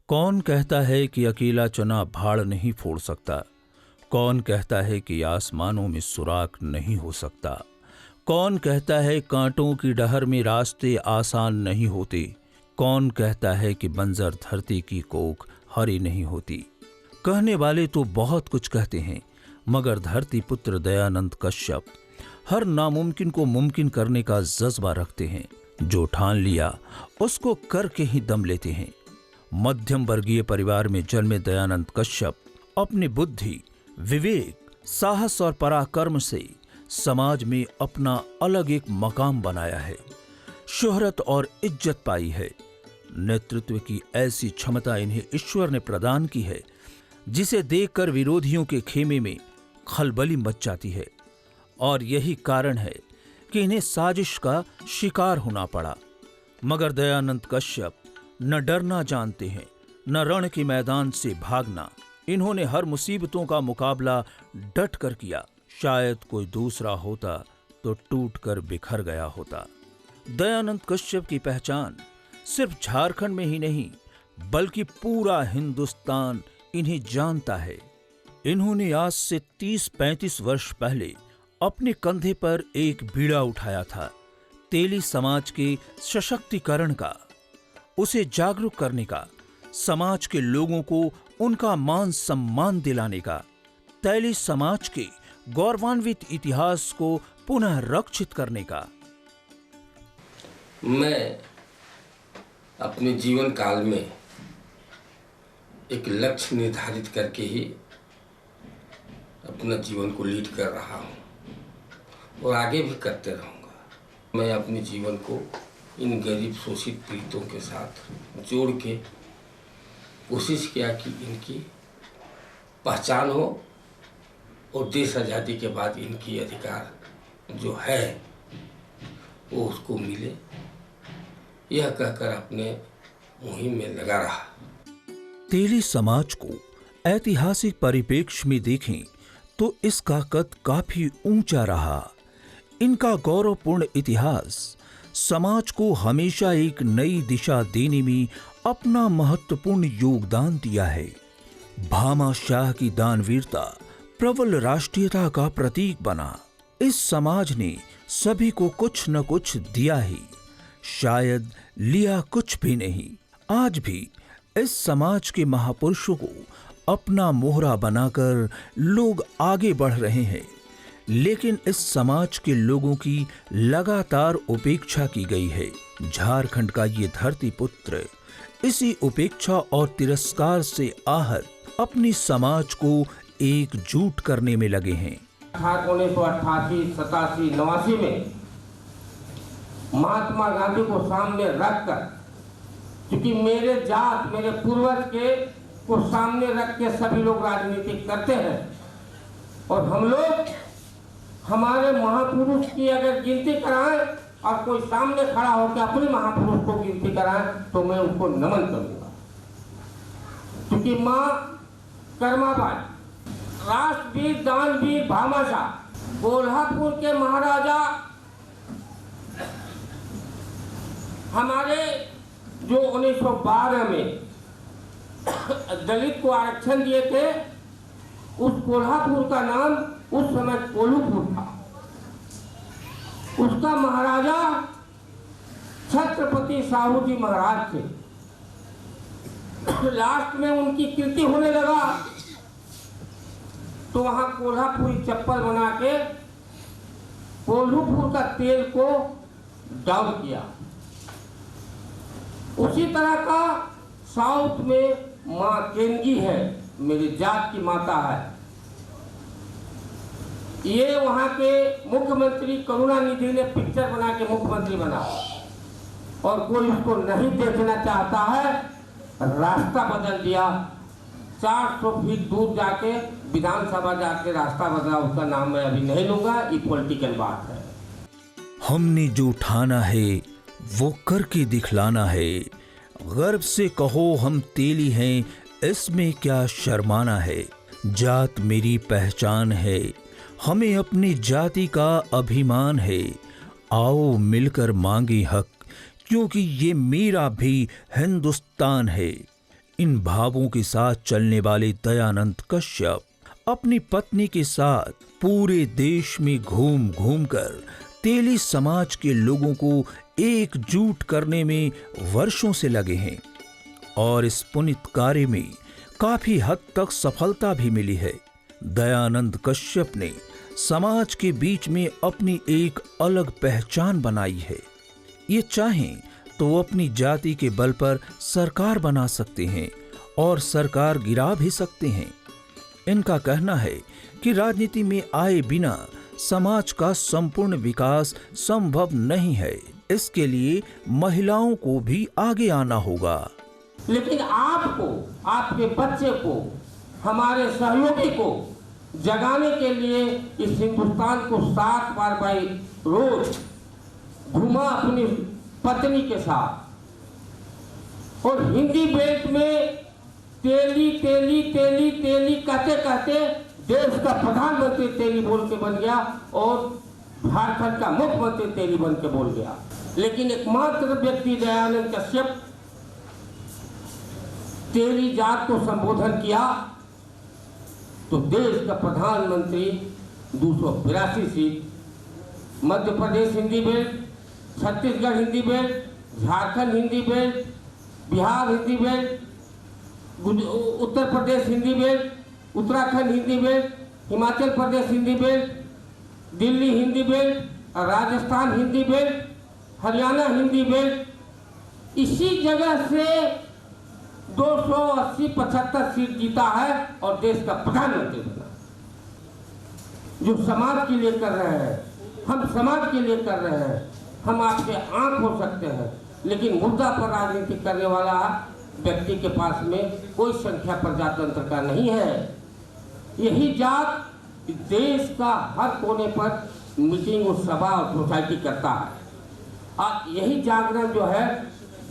कौन कहता है कि अकेला चना भाड़ नहीं फोड़ सकता? कौन कहता है कि आसमानों में सुराख नहीं हो सकता? कौन कहता है कांटों की डहर में रास्ते आसान नहीं होते? कौन कहता है कि बंजर धरती की कोख हरी नहीं होती? कहने वाले तो बहुत कुछ कहते हैं, मगर धरती पुत्र दयानंद कश्यप हर नामुमकिन को मुमकिन करने का जज्बा रखते हैं। जो ठान लिया उसको करके ही दम लेते हैं। मध्यम वर्गीय परिवार में जन्मे दयानंद कश्यप अपनी बुद्धि, विवेक, साहस और पराक्रम से समाज में अपना अलग एक मकाम बनाया है, शोहरत और इज्जत पाई है। नेतृत्व की ऐसी क्षमता इन्हें ईश्वर ने प्रदान की है जिसे देखकर विरोधियों के खेमे में खलबली मच जाती है। और यही कारण है कि इन्हें साजिश का शिकार होना पड़ा। मगर दयानंद कश्यप न डरना जानते हैं, न रण के मैदान से भागना। इन्होंने हर मुसीबतों का मुकाबला डट कर किया। शायद कोई दूसरा होता तो टूट कर बिखर गया होता। दयानंद कश्यप की पहचान सिर्फ झारखंड में ही नहीं, बल्कि पूरा हिंदुस्तान इन्हें जानता है। इन्होंने आज से 30-35 वर्ष पहले अपने कंधे पर एक बीड़ा उठाया था, तेली समाज के सशक्तिकरण का, उसे जागरूक करने का, समाज के लोगों को उनका मान सम्मान दिलाने का, तेली समाज के गौरवान्वित इतिहास को पुनः रक्षित करने का। मैं अपने जीवन काल में एक लक्ष्य निर्धारित करके ही अपना जीवन को लीड कर रहा हूँ और आगे भी करते रहूँगा। मैं अपने जीवन को इन गरीब शोषित पीड़ितों के साथ जोड़ के कोशिश किया कि इनकी पहचान हो और देश आज़ादी के बाद इनकी अधिकार जो है वो उसको मिले, यह कहकर अपने मुहिम में लगा रहा। तेली समाज को ऐतिहासिक परिप्रेक्ष्य में देखें तो इसका कद काफी ऊंचा रहा। इनका गौरवपूर्ण इतिहास समाज को हमेशा एक नई दिशा देने में अपना महत्वपूर्ण योगदान दिया है। भामा शाह की दानवीरता प्रबल राष्ट्रीयता का प्रतीक बना। इस समाज ने सभी को कुछ न कुछ दिया ही, शायद लिया कुछ भी नहीं। आज भी इस समाज के महापुरुषों को अपना मोहरा बनाकर लोग आगे बढ़ रहे हैं, लेकिन इस समाज के लोगों की लगातार उपेक्षा की गई है। झारखंड का ये धरती पुत्र इसी उपेक्षा और तिरस्कार से आहत अपनी समाज को एकजुट करने में लगे हैं। 1988, 87, 89 में महात्मा गांधी को सामने रखकर, क्योंकि मेरे जात, मेरे पूर्वज के को सामने रख के सभी लोग राजनीति करते हैं, और हम लोग हमारे महापुरुष की अगर गिनती कराएं और कोई सामने खड़ा होकर अपने महापुरुष को गिनती कराएं तो मैं उनको नमन करूंगा। क्योंकि माँ कर्माबाई, राष्ट्रवीर, दानवीर भामा शाह, कोल्हापुर के महाराजा, हमारे जो 1912 में दलित को आरक्षण दिए थे, उस कोल्हापुर का नाम उस समय कोल्हूपुर था। उसका महाराजा छत्रपति साहू जी महाराज थे। लास्ट में उनकी कीर्ति होने लगा तो वहां कोल्हापुरी चप्पल बना के कोल्हूपुर का तेल को डाउन किया। उसी तरह का साउथ में माँ केंगी है, मेरी जात की माता है। ये वहां के मुख्यमंत्री करुणानिधि ने पिक्चर बना के मुख्यमंत्री बना, और कोई उसको नहीं देखना चाहता है, रास्ता बदल दिया। 400 फीट दूर जाके विधानसभा जाके रास्ता बदला, उसका नाम मैं अभी नहीं लूंगा, ये पॉलिटिकल बात है। हमने जो ठाना है वो करके दिखलाना है। गर्व से कहो हम तेली हैं, इसमें क्या शर्माना है। जात मेरी पहचान है, हमें अपनी जाति का अभिमान है। आओ मिलकर मांगे हक, क्योंकि ये मेरा भी हिंदुस्तान है। इन भावों के साथ चलने वाले दयानंद कश्यप अपनी पत्नी के साथ पूरे देश में घूम घूम कर तेली समाज के लोगों को एकजुट करने में वर्षों से लगे हैं और इस पुनित कार्य में काफी हद तक सफलता भी मिली है। दयानंद कश्यप ने समाज के बीच में अपनी एक अलग पहचान बनाई है। ये चाहें तो वो अपनी जाति के बल पर सरकार बना सकते हैं और सरकार गिरा भी सकते हैं। इनका कहना है कि राजनीति में आए बिना समाज का संपूर्ण विकास संभव नहीं है। इसके लिए महिलाओं को भी आगे आना होगा। लेकिन आपको, आपके बच्चे को, हमारे सहयोगी को जगाने के लिए इस हिंदुस्तान को 7 बार भाई रोज घुमा अपनी पत्नी के साथ और हिंदी बेल्ट में तेली तेली तेली तेली कहते कहते देश का प्रधानमंत्री तेली बोल के बन गया और झारखंड का मुख्यमंत्री तेली बन के बोल गया। लेकिन एकमात्र व्यक्ति दयानंद कश्यप तेली जात को संबोधन किया तो देश का प्रधानमंत्री 282 seat, Madhya Pradesh Hindi belt, Chhattisgarh Hindi belt, Jharkhand Hindi belt, Bihar Hindi belt, Uttar Pradesh Hindi belt, Uttarakhand Hindi belt, Himachal Pradesh Hindi belt, Delhi Hindi belt, Rajasthan Hindi belt, Haryana Hindi belt, इसी जगह से 280-75 सीट जीता है और देश का प्रधानमंत्री बना। जो समाज के लिए कर रहे हैं, हम समाज के लिए कर रहे हैं। हम आपके आंख हो सकते हैं, लेकिन मुद्दा पर राजनीति करने वाला व्यक्ति के पास में कोई संख्या प्रजातंत्र का नहीं है। यही जात देश का हर कोने पर मीटिंग और सभा और सोसाइटी करता है और यही जागरण जो है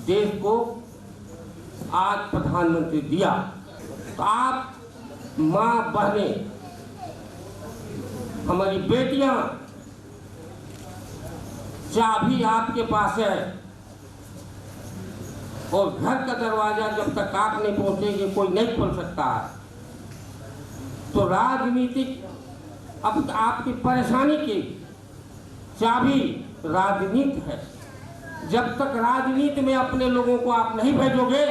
देश को आज प्रधानमंत्री दिया। तो आप माँ बहनें, हमारी बेटियां, चाबी आपके पास है और घर का दरवाजा जब तक आप नहीं पहुंचेंगे कोई नहीं खोल सकता है। तो राजनीतिक अब आपकी परेशानी की चाबी राजनीति है। जब तक राजनीति में अपने लोगों को आप नहीं भेजोगे,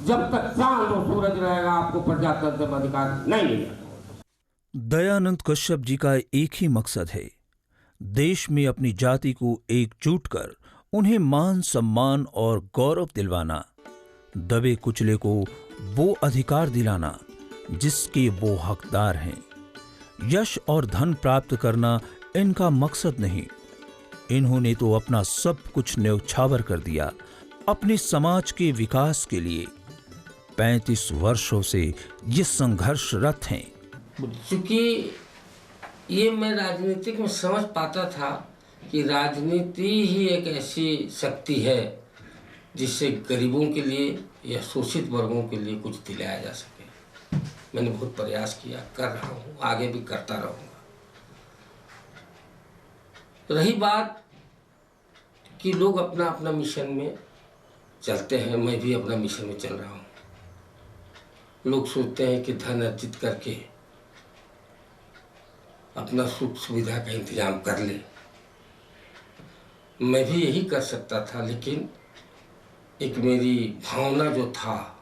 जब तक चांद और सूरज रहेगा, आपको प्रजातंत्र में अधिकार नहीं मिलेगा। दयानंद कश्यप जी का एक ही मकसद है, देश में अपनी जाति को एकजुट कर उन्हें मान सम्मान और गौरव दिलवाना, दबे कुचले को वो अधिकार दिलाना जिसके वो हकदार हैं। यश और धन प्राप्त करना इनका मकसद नहीं। इन्होंने तो अपना सब कुछ न्यौछावर कर दिया अपने समाज के विकास के लिए। 35 वर्षों से ये संघर्षरत हैं। चूंकि ये मैं राजनीतिक में समझ पाता था कि राजनीति ही एक ऐसी शक्ति है जिससे गरीबों के लिए या शोषित वर्गों के लिए कुछ दिलाया जा सके। मैंने बहुत प्रयास किया, कर रहा हूँ, आगे भी करता रहूँगा। रही बात कि लोग अपना अपना मिशन में चलते हैं, मैं भी अपना मिशन में चल रहा हूँ। लोग सोचते हैं कि धन अर्जित करके अपना सुख सुविधा का इंतजाम कर ले। मैं भी यही कर सकता था, लेकिन एक मेरी भावना जो था,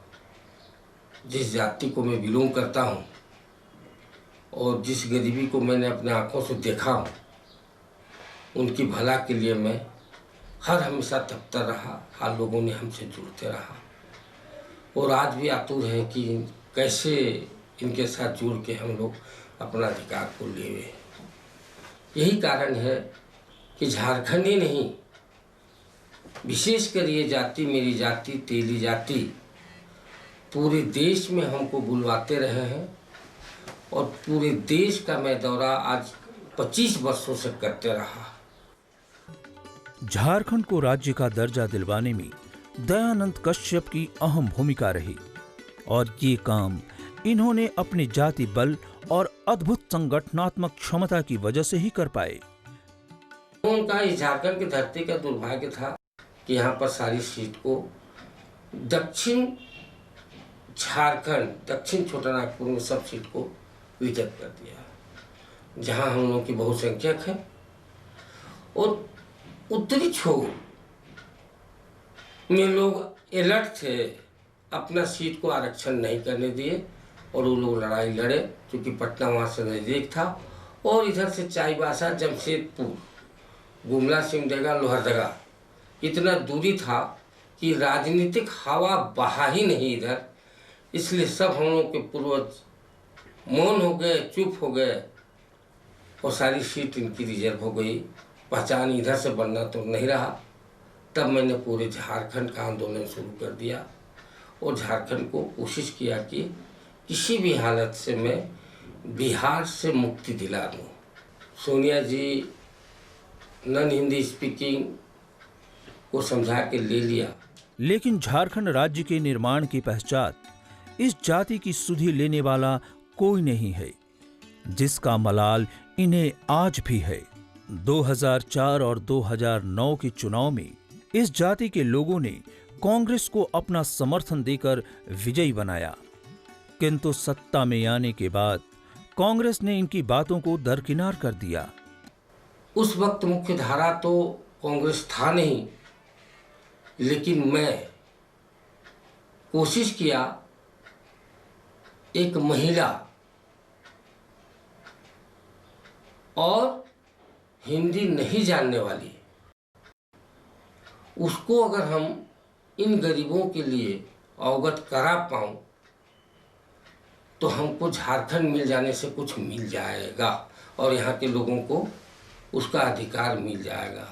जिस जाति को मैं बिलोंग करता हूँ और जिस गरीबी को मैंने अपने आंखों से देखा हूँ, उनकी भला के लिए मैं हर हमेशा तत्पर रहा। हर लोगों ने हमसे जुड़ते रहा और आज भी आतुर हैं कि कैसे इनके साथ जुड़ के हम लोग अपना अधिकार को लेवे। यही कारण है कि झारखंड ही नहीं, विशेषकर ये जाति, मेरी जाति, तेली जाति, पूरे देश में हमको बुलवाते रहे हैं और पूरे देश का मैं दौरा आज 25 वर्षों से करते रहा। झारखंड को राज्य का दर्जा दिलवाने में दयानंद कश्यप की अहम भूमिका रही और ये काम इन्होंने अपने जाति बल और अद्भुत संगठनात्मक क्षमता की वजह से ही कर पाए। उनका इस झारखंड की धरती का दुर्भाग्य था कि यहाँ पर सारी सीट को दक्षिण झारखंड दक्षिण छोटानागपुर में सब सीट को विजय कर दिया, जहां हम लोगों की बहुसंख्यक है। और उत्तरी छोर में लोग अलर्ट थे, अपना सीट को आरक्षण नहीं करने दिए और वो लोग लड़ाई लड़े, क्योंकि पटना वहाँ से नज़दीक था। और इधर से चाईबासा, जमशेदपुर, गुमला, सिमडेगा, लोहरदगा इतना दूरी था कि राजनीतिक हवा बहा ही नहीं इधर। इसलिए सब हम लोग के पूर्वज मौन हो गए, चुप हो गए और सारी सीट इनकी रिजर्व हो गई। पहचान इधर से बनना तो नहीं रहा। तब मैंने पूरे झारखंड का आंदोलन शुरू कर दिया और झारखंड को कोशिश किया कि किसी भी हालत से मैं बिहार से मुक्ति दिला दूँ। सोनिया जी नॉन हिंदी स्पीकिंग को समझा के ले लिया। लेकिन झारखंड राज्य के निर्माण के पश्चात इस जाति की सुधि लेने वाला कोई नहीं है, जिसका मलाल इन्हें आज भी है। 2004 और 2009 के चुनाव में इस जाति के लोगों ने कांग्रेस को अपना समर्थन देकर विजयी बनाया, किंतु सत्ता में आने के बाद कांग्रेस ने इनकी बातों को दरकिनार कर दिया। उस वक्त मुख्य धारा तो कांग्रेस था नहीं, लेकिन मैं कोशिश किया एक महिला और हिंदी नहीं जानने वाली, उसको अगर हम इन गरीबों के लिए अवगत करा पाऊं तो हमको झारखंड मिल जाने से कुछ मिल जाएगा और यहाँ के लोगों को उसका अधिकार मिल जाएगा।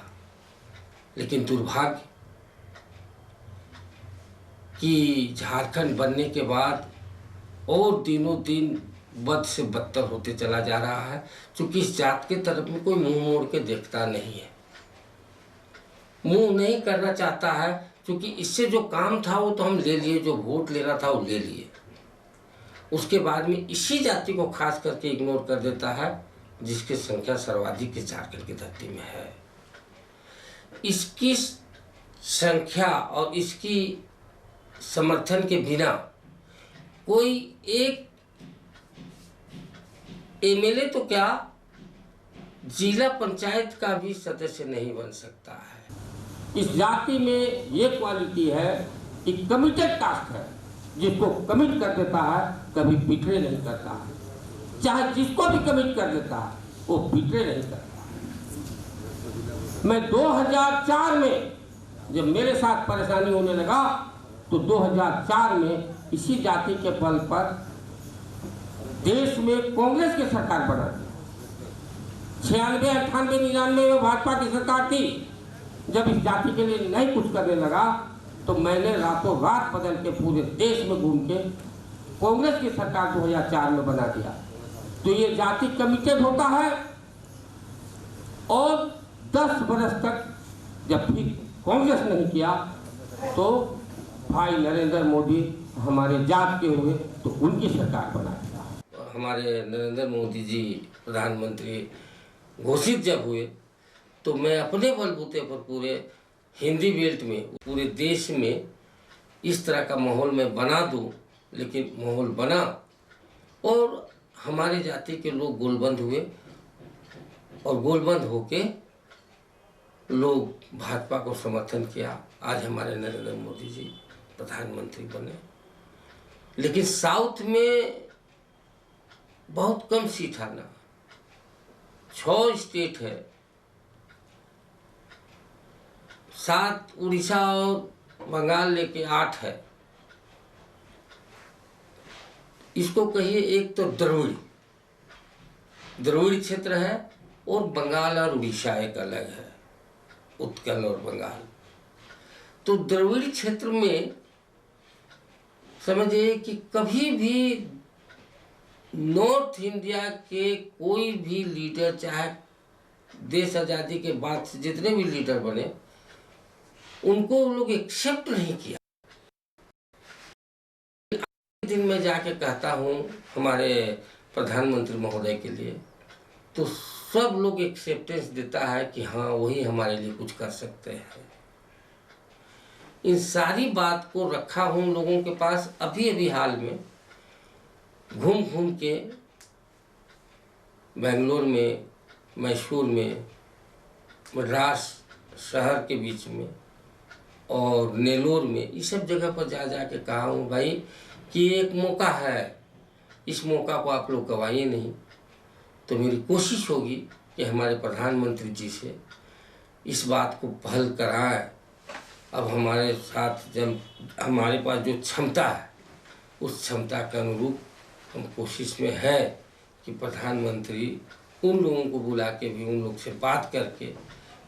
लेकिन दुर्भाग्य कि झारखंड बनने के बाद और दिनों दिन बद से बदतर होते चला जा रहा है, क्योंकि इस जात के तरफ में कोई मुंह मोड़ के देखता नहीं है, मुंह नहीं करना चाहता है, क्योंकि इससे जो काम था वो तो हम ले लिए, जो वोट लेना था वो ले लिए। उसके बाद में इसी जाति को खास करके इग्नोर कर देता है, जिसकी संख्या सर्वाधिक इस झारखंड की धरती में है। इसकी संख्या और इसकी समर्थन के बिना कोई एक एमएलए तो क्या, जिला पंचायत का भी सदस्य नहीं बन सकता है। इस जाति में ये क्वालिटी है कि कमिटेड कास्ट है, जिसको कमिट कर देता है कभी बिट्रे नहीं करता है, चाहे जिसको भी कमिट कर देता है वो बिट्रे नहीं करता है। मैं 2004 में जब मेरे साथ परेशानी होने लगा तो 2004 में इसी जाति के बल पर देश में कांग्रेस की सरकार बना दी। 96, 98, 99 में भाजपा की सरकार थी। जब इस जाति के लिए नहीं कुछ करने लगा तो मैंने रातों रात बदल के पूरे देश में घूम के कांग्रेस की सरकार 2004 में बना दिया। तो ये जाति कमिटेड होता है और 10 बरस तक जब भी कांग्रेस नहीं किया तो भाई नरेंद्र मोदी हमारे जात के हुए तो उनकी सरकार बना दिया। हमारे नरेंद्र मोदी जी प्रधानमंत्री घोषित जब हुए तो मैं अपने बलबूते पर पूरे हिंदी बेल्ट में, पूरे देश में इस तरह का माहौल मैं बना दूं। लेकिन माहौल बना और हमारे जाति के लोग गोलबंद हुए और गोलबंद होके लोग भाजपा को समर्थन किया। आज हमारे नरेंद्र मोदी जी प्रधानमंत्री बने। लेकिन साउथ में बहुत कम सीट आना, 6 स्टेट है, 7 उड़ीसा और बंगाल लेके 8 है। इसको कहिए एक तो द्रविड़ क्षेत्र है और बंगाल और उड़ीसा एक अलग है, उत्कल और बंगाल। तो द्रविड़ क्षेत्र में समझिए कि कभी भी नॉर्थ इंडिया के कोई भी लीडर, चाहे देश आज़ादी के बाद से जितने भी लीडर बने, उनको लोग एक्सेप्ट नहीं किया। दिन में जाके कहता हूँ हमारे प्रधानमंत्री महोदय के लिए, तो सब लोग एक्सेप्टेंस देता है कि हाँ वही हमारे लिए कुछ कर सकते हैं। इन सारी बात को रखा हूँ लोगों के पास। अभी अभी हाल में घूम घूम के बेंगलोर में, मैसूर में, मद्रास शहर के बीच में और नेलोर में, इस सब जगह पर जा जा के कहा हूँ भाई कि एक मौका है, इस मौका को आप लोग गवाइए नहीं। तो मेरी कोशिश होगी कि हमारे प्रधानमंत्री जी से इस बात को पहल कराएं। अब हमारे साथ जब हमारे पास जो क्षमता है, उस क्षमता के अनुरूप हम कोशिश में है कि प्रधानमंत्री उन लोगों को बुला के भी उन लोग से बात करके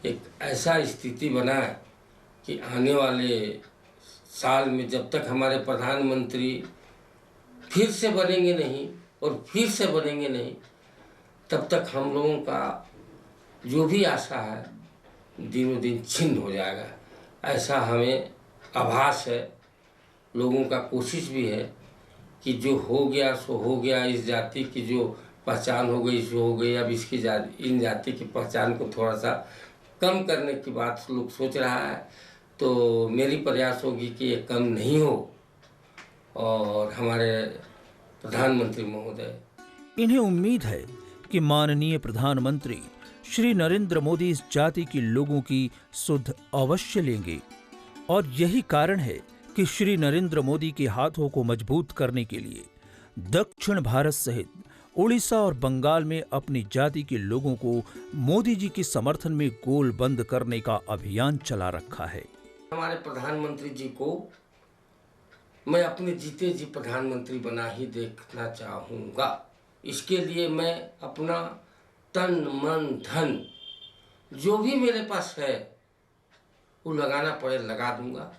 एक ऐसा स्थिति बनाए कि आने वाले साल में जब तक हमारे प्रधानमंत्री फिर से बनेंगे नहीं और फिर से बनेंगे नहीं, तब तक हम लोगों का जो भी आशा है दिनों दिन छिन्न हो जाएगा, ऐसा हमें आभास है। लोगों का कोशिश भी है कि जो हो गया सो हो गया, इस जाति की जो पहचान हो गई सो हो गई, अब इसकी इन जाति की पहचान को थोड़ा सा कम करने की बात लोग सोच रहा है। तो मेरी प्रयास होगी कि ये कम नहीं हो और हमारे प्रधानमंत्री महोदय, इन्हें उम्मीद है कि माननीय प्रधानमंत्री श्री नरेंद्र मोदी इस जाति के लोगों की सुध अवश्य लेंगे और यही कारण है कि श्री नरेंद्र मोदी के हाथों को मजबूत करने के लिए दक्षिण भारत सहित उड़ीसा और बंगाल में अपनी जाति के लोगों को मोदी जी के समर्थन में गोल बंद करने का अभियान चला रखा है। हमारे प्रधानमंत्री जी को मैं अपने जीते जी प्रधानमंत्री बना ही देखना चाहूँगा। इसके लिए मैं अपना तन मन धन जो भी मेरे पास है वो लगाना पड़े लगा दूंगा।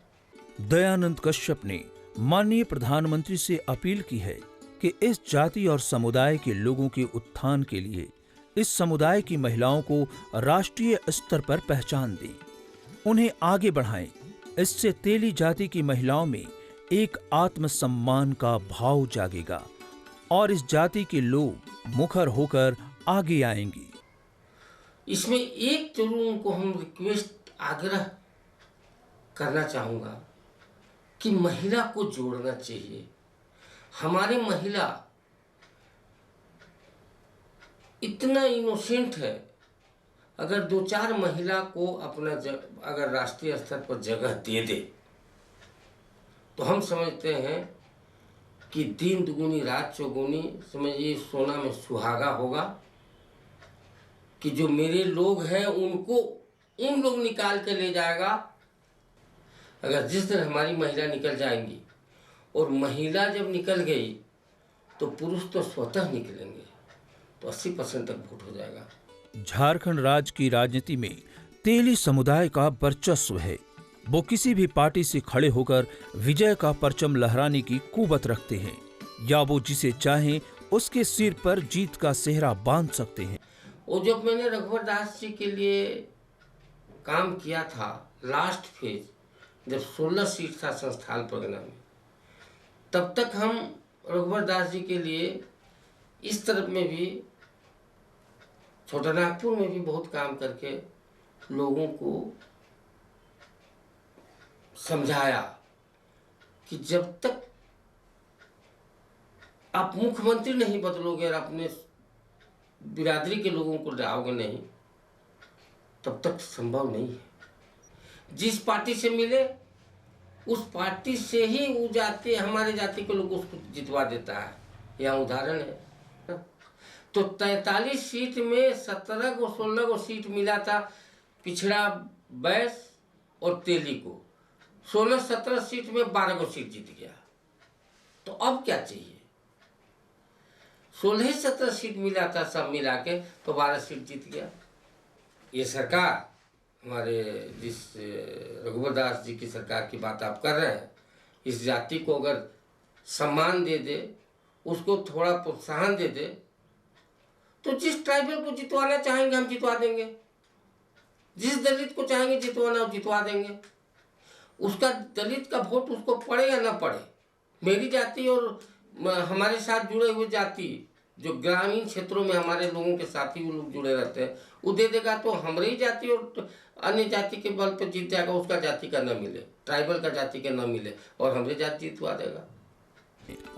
दयानंद कश्यप ने माननीय प्रधानमंत्री से अपील की है कि इस जाति और समुदाय के लोगों के उत्थान के लिए इस समुदाय की महिलाओं को राष्ट्रीय स्तर पर पहचान दें, उन्हें आगे बढ़ाएं। इससे तेली जाति की महिलाओं में एक आत्मसम्मान का भाव जागेगा और इस जाति के लोग मुखर होकर आगे आएंगे। इसमें एक जरूर उनको हम रिक्वेस्ट आग्रह करना चाहूँगा कि महिला को जोड़ना चाहिए। हमारी महिला इतना इनोसेंट है, अगर दो चार महिला को अपना अगर राष्ट्रीय स्तर पर जगह दे दे तो हम समझते हैं कि दिन दुगुनी रात चौगुनी, समझिए सोना में सुहागा होगा कि जो मेरे लोग हैं उनको उन लोग निकाल के ले जाएगा। अगर जिस दिन हमारी महिला निकल जाएंगी और महिला जब निकल गई तो पुरुष तो स्वतः निकलेंगे, तो 80% तक वोट हो जाएगा। झारखंड राज्य की राजनीति में तेली समुदाय का वर्चस्व है। वो किसी भी पार्टी से खड़े होकर विजय का परचम लहराने की कुवत रखते हैं या वो जिसे चाहें उसके सिर पर जीत का सेहरा बांध सकते हैं। और जब मैंने रघुवर दास जी के लिए काम किया था लास्ट फेज, जब 16 सीट था संस्थान परगना में, तब तक हम रघुवर दास जी के लिए इस तरफ में भी, छोटा नागपुर में भी बहुत काम करके लोगों को समझाया कि जब तक आप मुख्यमंत्री नहीं बदलोगे और अपने बिरादरी के लोगों को लाओगे नहीं, तब तक संभव नहीं है। जिस पार्टी से मिले उस पार्टी से ही वो जाति, हमारे जाति के लोग उसको जितवा देता है। यहाँ उदाहरण है। तो 43 सीट में 17 को 16 को सीट मिला था पिछड़ा बैस और तेली को, 16-17 सीट में 12 को सीट जीत गया। तो अब क्या चाहिए? 16-17 सीट मिला था सब मिला के, तो 12 सीट जीत गया। ये सरकार, हमारे जिस रघुवर दास जी की सरकार की बात आप कर रहे हैं, इस जाति को अगर सम्मान दे दे, उसको थोड़ा प्रोत्साहन दे दे, तो जिस ट्राइबल को जितवाना चाहेंगे हम जितवा देंगे, जिस दलित को चाहेंगे जितवाना हम जितवा देंगे। उसका दलित का वोट उसको पड़े या ना पड़े, मेरी जाति और हमारे साथ जुड़े हुए जाति जो ग्रामीण क्षेत्रों में हमारे लोगों के साथी वो लोग जुड़े रहते हैं, वो दे देगा तो हमारी जाति और अन्य जाति के बल पर जीत जाएगा, उसका जाति का न मिले, ट्राइबल का जाति का न मिले, और हमारी जाति जीतवा देगा।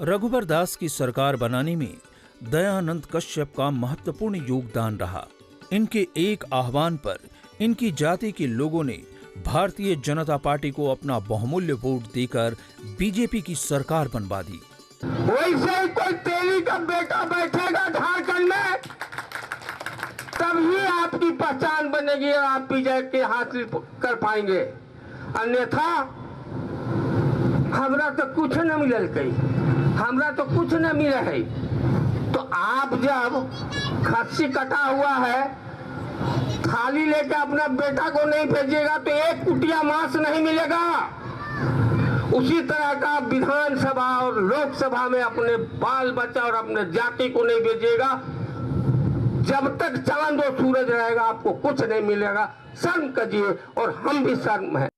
रघुबर दास की सरकार बनाने में दयानंद कश्यप का महत्वपूर्ण योगदान रहा। इनके एक आह्वान पर इनकी जाति के लोगों ने भारतीय जनता पार्टी को अपना बहुमूल्य वोट देकर बीजेपी की सरकार बनवा दी। वैसे ही कोई तेली का बेटा बैठेगा झारखंड में, तभी आपकी पहचान बनेगी और आप विजय के हासिल कर पाएंगे। अन्यथा हमरा तो कुछ न मिलल, हमरा तो कुछ न मिला है। तो आप जब खस्सी कटा हुआ है थाली लेकर अपना बेटा को नहीं भेजिएगा तो एक कुटिया मांस नहीं मिलेगा। उसी तरह का विधानसभा और लोकसभा में अपने बाल बच्चा और अपने जाति को नहीं भेजिएगा। जब तक चांद और सूरज रहेगा आपको कुछ नहीं मिलेगा। शर्म करिए, और हम भी शर्म है।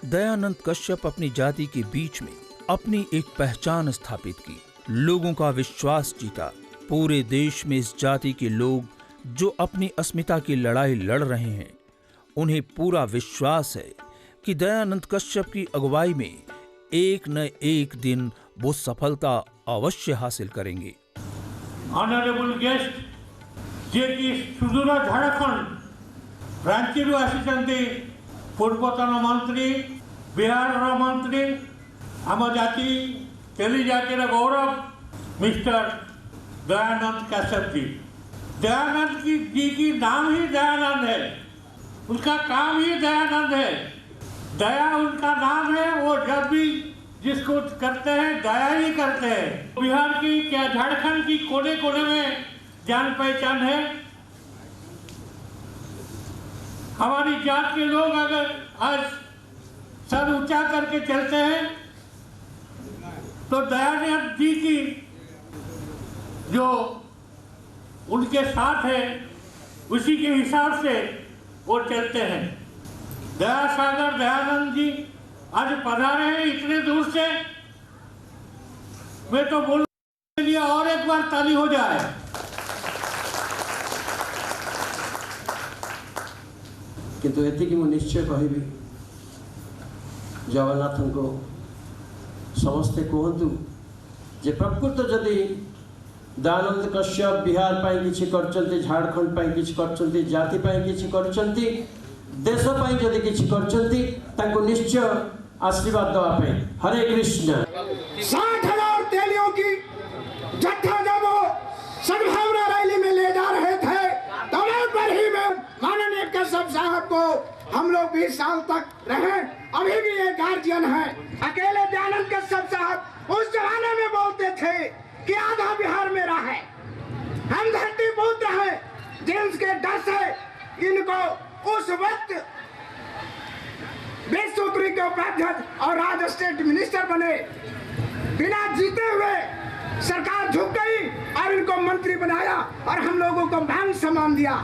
दयानंद कश्यप अपनी जाति के बीच में अपनी एक पहचान स्थापित की, लोगों का विश्वास जीता। पूरे देश में इस जाति के लोग जो अपनी अस्मिता की लड़ाई लड़ रहे हैं, उन्हें पूरा विश्वास है कि दयानंद कश्यप की अगुवाई में एक न एक दिन वो सफलता अवश्य हासिल करेंगे। ऑनरेबल गेस्ट जे कि सुदूर झारखंड राज्य आसी पूर्वतन मंत्री बिहार मंत्री आम जाति तेली जातिर गौरव मिस्टर दयानंद कश्यप जी। दयानंद जी की नाम ही दयानंद है, उनका काम ही दयानंद है। दया उनका नाम है। वो जब भी जिसको करते हैं दया ही करते हैं। बिहार की क्या झारखंड की कोने कोने में जान पहचान है। हमारी जात के लोग अगर आज सर ऊंचा करके चलते हैं तो दयानंद जी की जो उनके साथ है उसी के हिसाब से वो चलते हैं। दया सागर दयानंद जी आज पधारे हैं इतने दूर से। मैं तो बोलूं के लिए और एक बार ताली हो जाए। किंतु एतिकी मु निश्चय कहबी जगन्नाथन को समस्ते कहतु जे प्रकृत जदि दयानंद कश्यप बिहार पाई किछि करचंती, झारखंड पाई किछि करचंती, जाति पाई किछि करचंती, देश पाई जदि किछि करचंती, ताको निश्चय आशीर्वाद देवा पे। हरे कृष्ण। 60,000 तेलियों की जत्था जब वो सद्भावना रैली में ले जा रहे थे तो पर ही में माननीय कश्यप साहब को हम लोग 20 साल तक रहे, अभी भी ये गार्जियन है। अकेले दयानंद कश्यप साहब उस जमाने में बोलते थे कि आधा बिहार मेरा है, हम धरती पुत्र हैं, जिनके डर से इनको उस वक्त विश्वसूत्री के उपाध्यक्ष और राज्य स्टेट मिनिस्टर बने। बिना जीते हुए सरकार झुक गई और इनको मंत्री बनाया और हम लोगों को मान सम्मान दिया।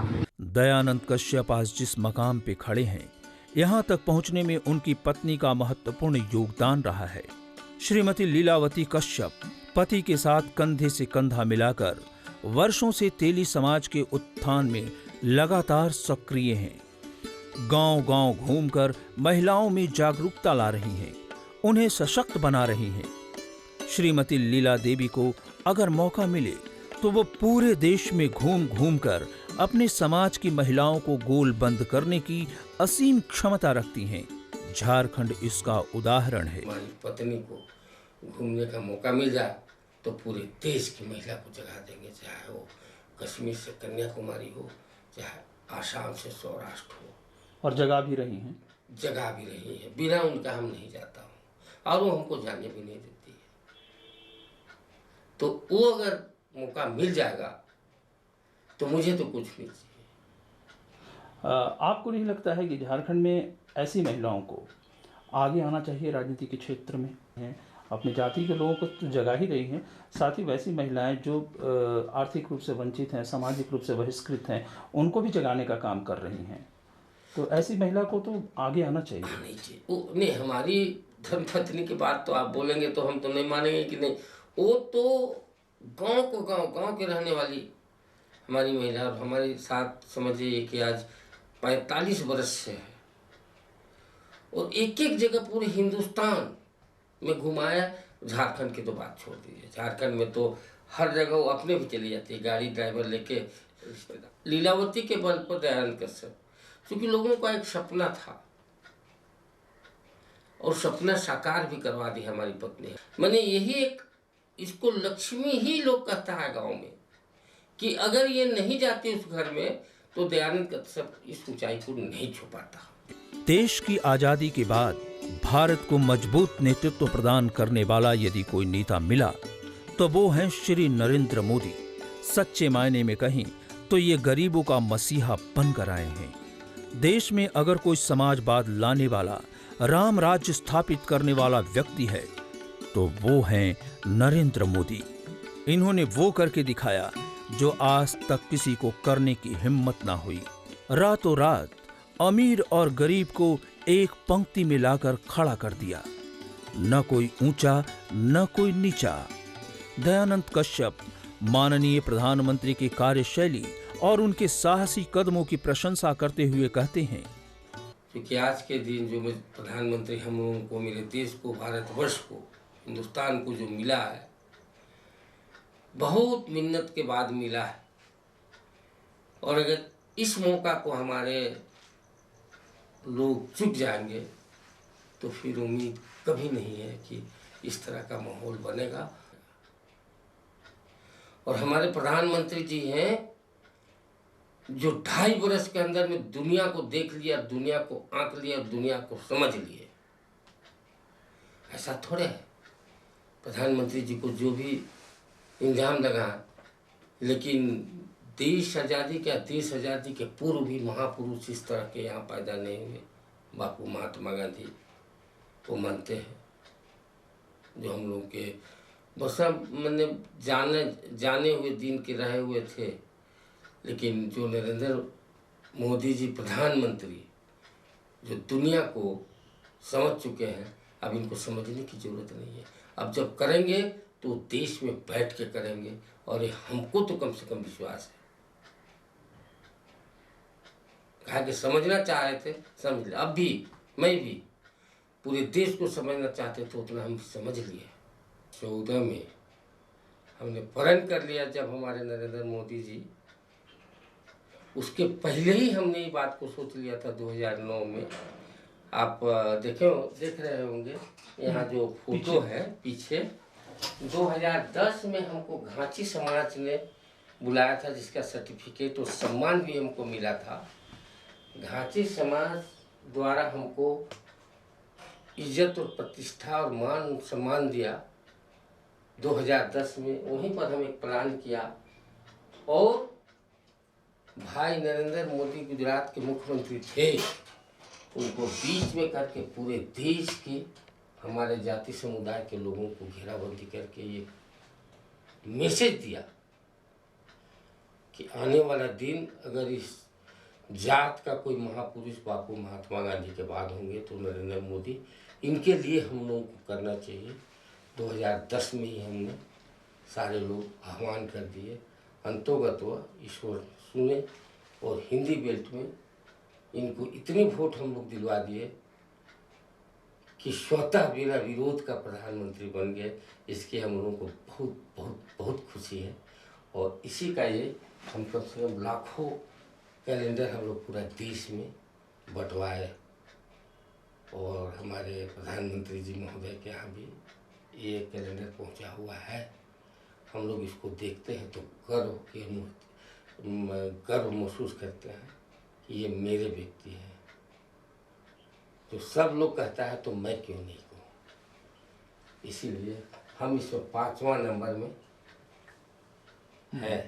दयानंद कश्यप आज जिस मकाम पे खड़े हैं, यहाँ तक पहुँचने में उनकी पत्नी का महत्वपूर्ण योगदान रहा है। श्रीमती लीलावती कश्यप पति के साथ कंधे से कंधा मिलाकर वर्षों से तेली समाज के उत्थान में लगातार सक्रिय हैं। गांव-गांव घूमकर महिलाओं में जागरूकता ला रही हैं, उन्हें सशक्त बना रही हैं। श्रीमती लीला देवी को अगर मौका मिले तो वो पूरे देश में घूम कर अपने समाज की महिलाओं को गोल बंद करने की असीम क्षमता रखती हैं। झारखंड इसका उदाहरण है। हमारी पत्नी को घूमने का मौका मिल जाए तो पूरे देश की महिला को जगा देंगे, चाहे वो कश्मीर से कन्याकुमारी हो, चाहे आसाम से सौराष्ट्र हो। और जगह भी रही हैं। जगह भी रही है, बिना उनका हम नहीं जाता हूँ और वो हमको जाने भी नहीं देती है। तो वो अगर मौका मिल जाएगा तो मुझे तो कुछ नहीं चाहिए। आपको नहीं लगता है कि झारखंड में ऐसी महिलाओं को आगे आना चाहिए राजनीति के क्षेत्र में? हैं अपनी जाति के लोगों को तो जगह ही रही हैं, साथ ही वैसी महिलाएं जो आर्थिक रूप से वंचित हैं, सामाजिक रूप से बहिष्कृत हैं, उनको भी जगाने का काम कर रही हैं। तो ऐसी महिला को तो आगे आना चाहिए। नहीं चाहिए वो नहीं। हमारी धर्मपत्नी की बात तो आप बोलेंगे तो हम तो नहीं मानेंगे कि नहीं। वो तो गांव के रहने वाली हमारी महिला और हमारे साथ समझिए कि आज 45 वर्ष से है और एक एक जगह पूरे हिंदुस्तान में घुमाया। झारखंड की तो बात छोड़ दीजिए, झारखंड में तो हर जगह वो अपने भी चली जाती है गाड़ी ड्राइवर लेके रिश्तेदार। लीलावती के बल पर दयानंद कश्यप, क्योंकि लोगों का एक सपना था और सपना साकार भी करवा दी हमारी पत्नी। मैंने यही एक इसको लक्ष्मी ही लोग कहता है गांव में कि अगर ये नहीं जाती उस घर में तो दयानंद कश्यप इस ऊंचाई को नहीं छू पाता। देश की आजादी के बाद भारत को मजबूत नेतृत्व प्रदान करने वाला यदि कोई नेता मिला तो वो हैं श्री नरेंद्र मोदी। सच्चे मायने में कहें तो ये गरीबों का मसीहा बनकर आए हैं। देश में अगर कोई समाजवाद लाने वाला, राम राज्य स्थापित करने वाला व्यक्ति है तो वो हैं नरेंद्र मोदी। इन्होंने वो करके दिखाया जो आज तक किसी को करने की हिम्मत ना हुई। रातों रात अमीर और गरीब को एक पंक्ति में लाकर खड़ा कर दिया, न कोई ऊंचा न कोई नीचा। दयानंद कश्यप माननीय प्रधानमंत्री की कार्यशैली और उनके साहसी कदमों की प्रशंसा करते हुए कहते हैं, क्योंकि आज के दिन जो प्रधानमंत्री हम लोगों को, मेरे देश को, भारतवर्ष को, हिंदुस्तान को जो मिला है, बहुत मिन्नत के बाद मिला है। और अगर इस मौका को हमारे लोग चुक जाएंगे तो फिर उम्मीद कभी नहीं है कि इस तरह का माहौल बनेगा। और हमारे प्रधानमंत्री जी हैं जो 2.5 वर्ष के अंदर में दुनिया को देख लिया, दुनिया को आंक लिया, दुनिया को समझ लिए। ऐसा थोड़े है प्रधानमंत्री जी को जो भी इल्जाम लगा, लेकिन देश आज़ादी के पूर्व भी महापुरुष इस तरह के यहाँ पैदा नहीं हुए। बापू महात्मा गांधी वो मानते हैं, जो हम लोग के बस मैंने जाने हुए दिन के रहे हुए थे। लेकिन जो नरेंद्र मोदी जी प्रधानमंत्री जो दुनिया को समझ चुके हैं, अब इनको समझने की जरूरत नहीं है। अब जब करेंगे तो देश में बैठ के करेंगे और ये हमको तो कम से कम विश्वास है। कहा कि समझना चाह रहे थे, समझ लिया। अब भी मैं भी पूरे देश को समझना चाहते तो उतना हम समझ लिए। 14 में हमने प्रण कर लिया जब हमारे नरेंद्र मोदी जी, उसके पहले ही हमने ये बात को सोच लिया था 2009 में। आप देख रहे होंगे यहाँ जो फोटो है पीछे, 2010 में हमको घांची समाज ने बुलाया था, जिसका सर्टिफिकेट और सम्मान भी हमको मिला था। घांची समाज द्वारा हमको इज्जत और प्रतिष्ठा और मान सम्मान दिया 2010 में। वहीं पर हम एक प्लान किया और भाई नरेंद्र मोदी गुजरात के मुख्यमंत्री थे, उनको बीच में करके पूरे देश के हमारे जाति समुदाय के लोगों को घेराबंदी करके ये मैसेज दिया कि आने वाला दिन अगर इस जात का कोई महापुरुष बापू महात्मा गांधी के बाद होंगे तो नरेंद्र मोदी, इनके लिए हम लोगों को करना चाहिए। 2010 में ही हमने सारे लोग आह्वान कर दिए, अंतोगत्वा ईश्वर सुने और हिंदी बेल्ट में इनको इतने वोट हम लोग दिलवा दिए कि स्वतः बिना विरोध का प्रधानमंत्री बन गए। इसके हम लोगों को बहुत बहुत बहुत खुशी है। और इसी का ये हम कम से कम लाखों कैलेंडर हम लोग पूरा देश में बंटवाए और हमारे प्रधानमंत्री जी महोदय के यहाँ भी ये कैलेंडर पहुँचा हुआ है। हम लोग इसको देखते हैं तो गर्व महसूस करते हैं कि ये मेरे व्यक्ति हैं। तो सब लोग कहता है तो मैं क्यों नहीं कहूँ। इसीलिए हम इसमें 5वां नंबर में है।